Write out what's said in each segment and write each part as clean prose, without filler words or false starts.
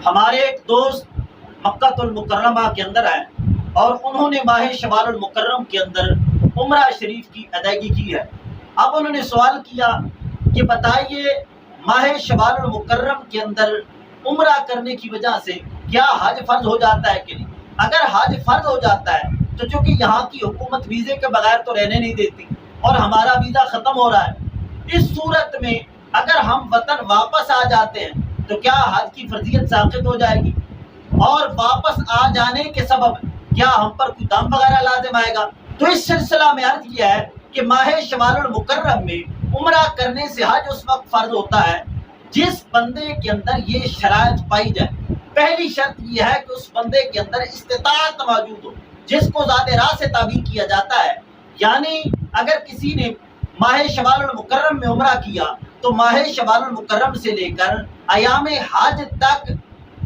ہمارے ایک دوست مکہ المکرمہ کے اندر ہیں اور انہوں نے ماہ شوال المکرم کے اندر عمرہ شریف کی ادائیگی کی ہے۔ اب انہوں نے سوال کیا کہ بتائیے ماہ شوال المکرم کے اندر عمرہ کرنے کی وجہ سے کیا حج فرض ہو جاتا ہے کہ نہیں؟ اگر حج فرض ہو جاتا ہے تو چونکہ یہاں کی حکومت ویزے کے بغیر تو رہنے نہیں دیتی اور ہمارا ویزا ختم ہو رہا ہے، اس صورت میں اگر ہم وطن واپس آ جاتے ہیں تو کیا حج کی فرضیت ساقط ہو جائے گی؟ اور واپس آ جانے کے سبب کیا ہم پر کوئی دم وغیرہ لازم آئے گا؟ تو اس سلسلہ میں عرض کیا ہے کہ ماہ شوال المکرم میں عمرہ کرنے سے حج اس وقت فرض ہوتا ہے جس بندے کے اندر یہ شرائط پائی جائے۔ پہلی شرط یہ ہے کہ اس بندے کے اندر استطاعت موجود ہو، جس کو ذات راہ سے تعبیر کیا جاتا ہے، یعنی اگر کسی نے ماہ شوال المکرم میں عمرہ کیا تو ماہ شوال المکرم سے لے کر ایام حج تک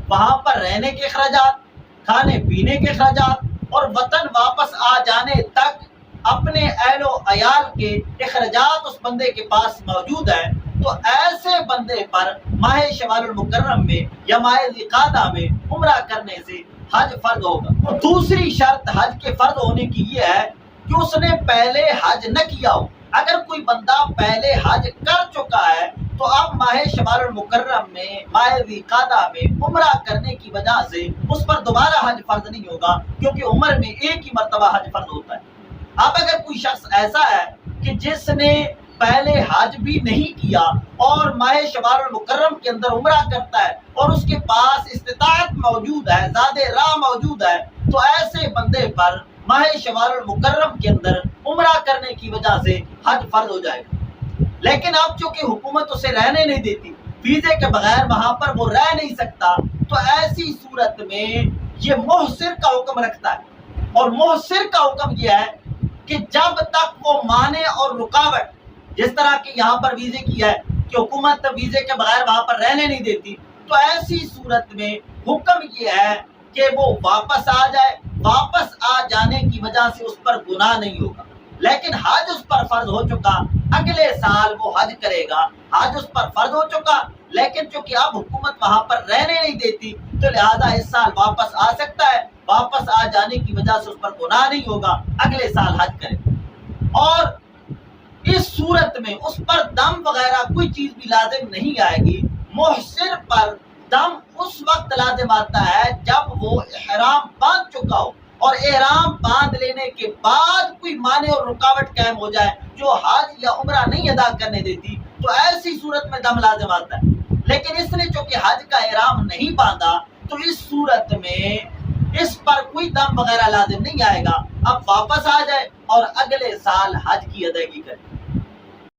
وہاں پر رہنے کے اخراجات، کھانے پینے کے اخراجات اور وطن واپس آ جانے تک اپنے اہل و عیال کے اخراجات اس بندے کے پاس موجود ہے، تو ایسے بندے پر ماہ شوال المکرم میں یا ماہ ذوالقعدہ میں عمرہ کرنے سے حج فرض ہوگا۔ اور دوسری شرط حج کے فرض ہونے کی یہ ہے کہ اس نے پہلے حج نہ کیا ہو۔ اگر کوئی بندہ پہلے حج کر چکا ہے تو اب ماہ شوال المکرم میں ماہ ذوالقعدہ میں عمرہ کرنے کی وجہ سے اس پر دوبارہ حج فرض نہیں ہوگا، کیونکہ عمر میں ایک ہی مرتبہ حج فرض ہوتا ہے۔ اب اگر کوئی شخص ایسا ہے کہ جس نے پہلے حج بھی نہیں کیا اور ماہ شوال المکرم کے اندر عمرہ کرتا ہے اور اس کے پاس استطاعت موجود ہے، ذات راہ موجود ہے، تو ایسے بندے پر ماہ شوال المکرم کے اندر عمرہ کرنے کی وجہ سے حج فرض ہو جائے گا۔ لیکن اب چونکہ حکومت اسے رہنے نہیں دیتی، ویزے کے بغیر وہاں پر وہ رہ نہیں سکتا، تو ایسی صورت میں یہ محصر کا حکم رکھتا ہے، اور محصر کا حکم یہ ہے کہ جب تک وہ مانع اور رکاوٹ، جس طرح کہ یہاں پر ویزے کی ہے کہ حکومت ویزے کے بغیر وہاں پر رہنے نہیں دیتی، تو ایسی صورت میں حکم یہ ہے کہ وہ واپس آ جائے، واپس آ جانے کی وجہ سے اس پر گناہ نہیں ہوگا۔ لیکن حج اس پر فرض ہو چکا، اگلے سال وہ حج کرے گا، حج اس پر فرض ہو چکا، لیکن چونکہ اب حکومت وہاں پر رہنے نہیں دیتی تو لہذا اس سال واپس آ سکتا ہے، واپس آ جانے کی وجہ سے اس پر گناہ نہیں ہوگا، اگلے سال حج کرے۔ اور اس صورت میں اس پر دم وغیرہ کوئی چیز بھی لازم نہیں آئے گی۔ محصر پر دم اس وقت لازم آتا ہے جب وہ احرام باندھ چکا ہو، اور احرام باندھ لینے کے بعد کوئی مانع اور رکاوٹ قائم ہو جائے جو حج یا عمرہ نہیں ادا کرنے دیتی، تو ایسی صورت میں دم لازم آتا ہے۔ لیکن اس نے چونکہ حج کا احرام نہیں باندھا تو اس صورت میں اس پر کوئی دم وغیرہ لازم نہیں آئے گا، اب واپس آ جائے اور اگلے سال حج کی ادائیگی کرے۔